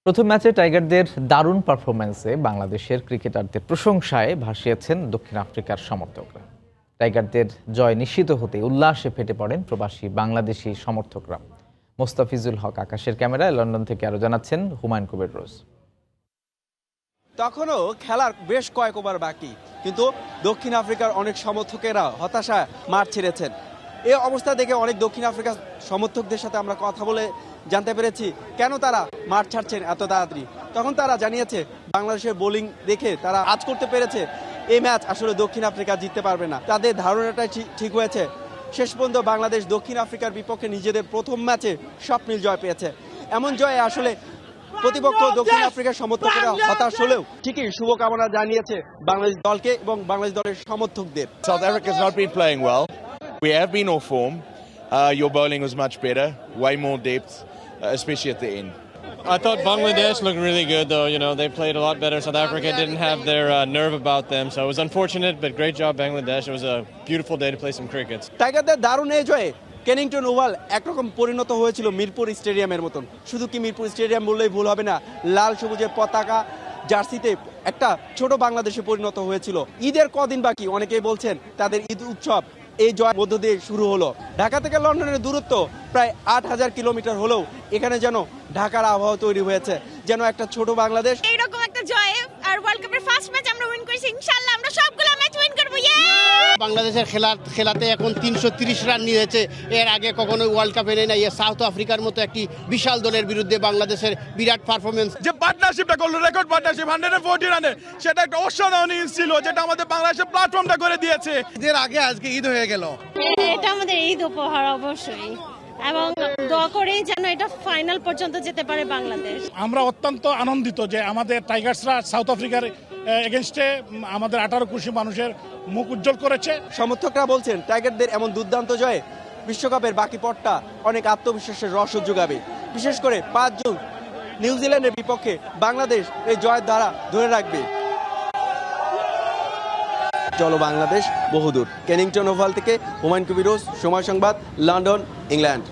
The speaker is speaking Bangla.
প্রথম ম্যাচে টাইগারদের দারুণ পারফরম্যান্সে বাংলাদেশের ক্রিকেটারদের প্রশংসায় ভাসিয়েছেন দক্ষিণ আফ্রিকার সমর্থকরা। টাইগারদের জয় নিশ্চিত হতে উল্লাসে ফেটে পড়েন প্রবাসী বাংলাদেশি সমর্থকরা। মোস্তাফিজুল হক আকাশের ক্যামেরায় লন্ডন থেকে আরো জানাচ্ছেন হুমায়ুন কবির রোজ। তখনও খেলার বেশ কয়েক ওভার বাকি, কিন্তু দক্ষিণ আফ্রিকার অনেক সমর্থকেরা হতাশায় মাঠ ছেড়েছেন। এই অবস্থা দেখে অনেক দক্ষিণ আফ্রিকার সমর্থকদের সাথে আমরা কথা বলে জানতে পেরেছি কেন তারা মাঠ ছাড়ছেন এত তাড়াতাড়ি। তখন তারা জানিয়েছে বাংলাদেশের বোলিং দেখে তারা আজ করতে পেরেছে এই ম্যাচ আসলে দক্ষিণ আফ্রিকা জিততে পারবে না। তাদের ধারণাটাই ঠিক হয়েছে। শেষ পর্যন্ত বাংলাদেশ দক্ষিণ আফ্রিকার বিপক্ষে নিজেদের প্রথম ম্যাচে স্বপ্নিল জয় পেয়েছে। এমন জয়ে আসলে প্রতিপক্ষ দক্ষিণ আফ্রিকার সমর্থকেরা হতাশ হলেও ঠিকই শুভকামনা জানিয়েছে বাংলাদেশ দলকে এবং বাংলাদেশ দলের সমর্থকদের। South Africa's not been playing well. We have been off form. Your bowling was much better, way more depth, especially at the end. I thought Bangladesh looked really good, though. You know, they played a lot better. South Africa didn't have their nerve about them, so it was unfortunate, but great job, Bangladesh. It was a beautiful day to play some cricket. টাইগারদের দারুণ এই জয়ে কেনিংটন ওভাল একরকম পরিণত হয়েছিল মিরপুর স্টেডিয়ামের মতন। শুধু কি মিরপুর স্টেডিয়াম বললেই ভুল হবে না, লাল সবুজের পতাকা জার্সিতে একটা ছোট বাংলাদেশে পরিণত হয়েছিল। ঈদের কদিন বাকি, অনেকেই বলছেন তাদের ঈদ উৎসব এই জয়ের মধ্য দিয়ে শুরু হলো। ঢাকা থেকে লন্ডনের দূরত্ব প্রায় ৮,০০০ কিলোমিটার হলেও এখানে যেন ঢাকার আবহাওয়া তৈরি হয়েছে, যেন একটা ছোট বাংলাদেশ। এইরকম একটা জয় আর ওয়ার্ল্ড কাপের ফার্স্ট ম্যাচ আমরা উইন করেছি, ইনশাআল্লাহ আমরা সবগুলো ম্যাচ উইন করব। বাংলাদেশের খেলাতে এখন ৩৩০ রান নিয়েছে, এর আগে কখনো ওয়ার্ল্ড কাপে নেই না। সাউথ আফ্রিকার মতো একটি বিশাল দলের বিরুদ্ধে বাংলাদেশের বিরাট পারফরমেন্স। যে পার্টনারশিপটা করলো, রেকর্ড পার্টনারশিপ 140 রানে, সেটা একটা অসাধারণ ইনিংস ছিল, যেটা আমাদের বাংলাদেশের প্ল্যাটফর্মটা করে দিয়েছে। ঈদের আগে আজকে ঈদ হয়ে গেল। এটা আমাদের ঈদ উপহার অবশ্যই, এবং দোয়া করেই যেন এটা ফাইনাল পর্যন্ত যেতে পারে বাংলাদেশ। আমরা অত্যন্ত আনন্দিত যে আমাদের টাইগার্সরা সাউথ আফ্রিকার এগেনস্টে আমাদের 18 কোটি মানুষের মুখ উজ্জ্বল করেছে। সমর্থকরা বলছেন টাইগারদের এমন দুর্দান্ত জয়ে বিশ্বকাপের বাকি পথটা অনেক আত্মবিশ্বাসের রস যোগাবে। বিশেষ করে 5 জুন নিউজিল্যান্ডের বিপক্ষে বাংলাদেশ এই জয়ের ধারা ধরে রাখবে। চলো বাংলাদেশ বহুদূর। কেনিংটন ওভাল থেকে হুমায়ুন কবির রোজ, সময় সংবাদ, লন্ডন, ইংল্যান্ড।